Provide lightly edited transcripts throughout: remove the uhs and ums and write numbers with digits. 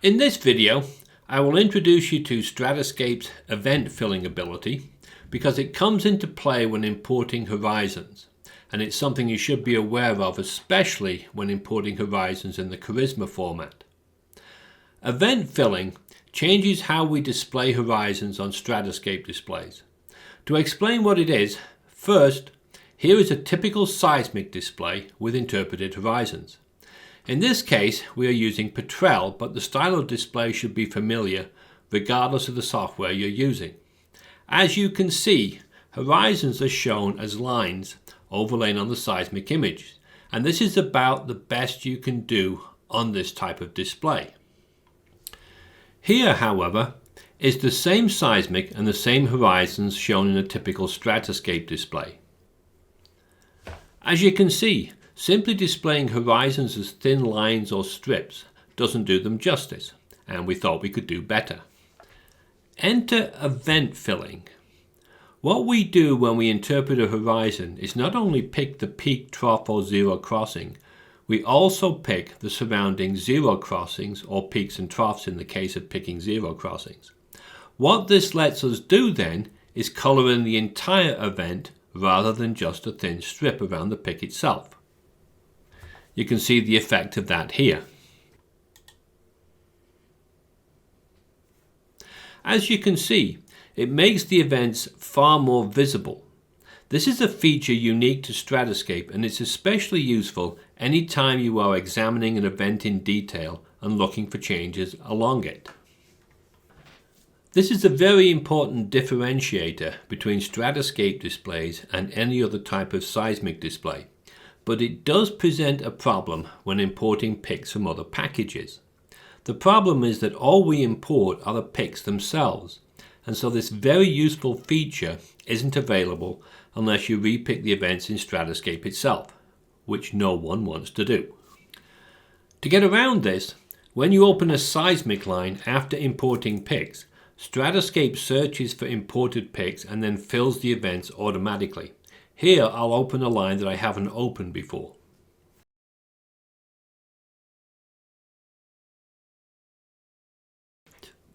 In this video, I will introduce you to StratiScape's event filling ability because it comes into play when importing horizons, and it's something you should be aware of, especially when importing horizons in the Charisma format. Event filling changes how we display horizons on StratiScape displays. To explain what it is, first, here is a typical seismic display with interpreted horizons. In this case, we are using Petrel, but the style of display should be familiar regardless of the software you're using. As you can see, horizons are shown as lines overlain on the seismic image, and this is about the best you can do on this type of display. Here, however, is the same seismic and the same horizons shown in a typical StratiScape display. As you can see, simply displaying horizons as thin lines or strips doesn't do them justice, and we thought we could do better. Enter event filling. What we do when we interpret a horizon is not only pick the peak, trough, or zero crossing, we also pick the surrounding zero crossings, or peaks and troughs in the case of picking zero crossings. What this lets us do then is color in the entire event rather than just a thin strip around the pick itself. You can see the effect of that here. As you can see, it makes the events far more visible. This is a feature unique to StratiScape, and it's especially useful anytime you are examining an event in detail and looking for changes along it. This is a very important differentiator between StratiScape displays and any other type of seismic display, but it does present a problem when importing pics from other packages. The problem is that all we import are the pics themselves, and so this very useful feature isn't available unless you repick the events in StratiScape itself, which no one wants to do. To get around this, when you open a seismic line after importing pics, StratiScape searches for imported pics and then fills the events automatically. Here I'll open a line that I haven't opened before.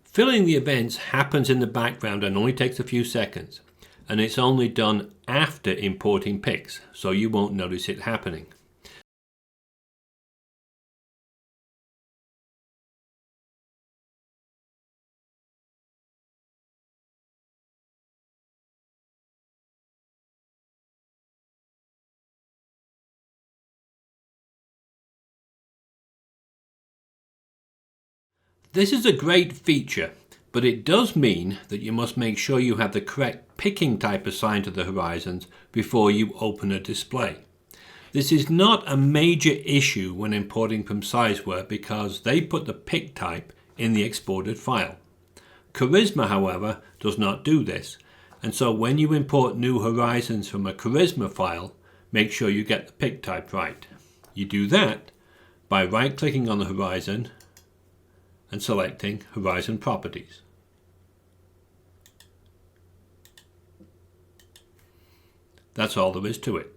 Filling the events happens in the background and only takes a few seconds, and it's only done after importing pics, so you won't notice it happening. This is a great feature, but it does mean that you must make sure you have the correct picking type assigned to the horizons before you open a display. This is not a major issue when importing from Sizeware because they put the pick type in the exported file. Charisma, however, does not do this, and so when you import new horizons from a Charisma file, make sure you get the pick type right. You do that by right-clicking on the horizon and selecting Horizon Properties. That's all there is to it.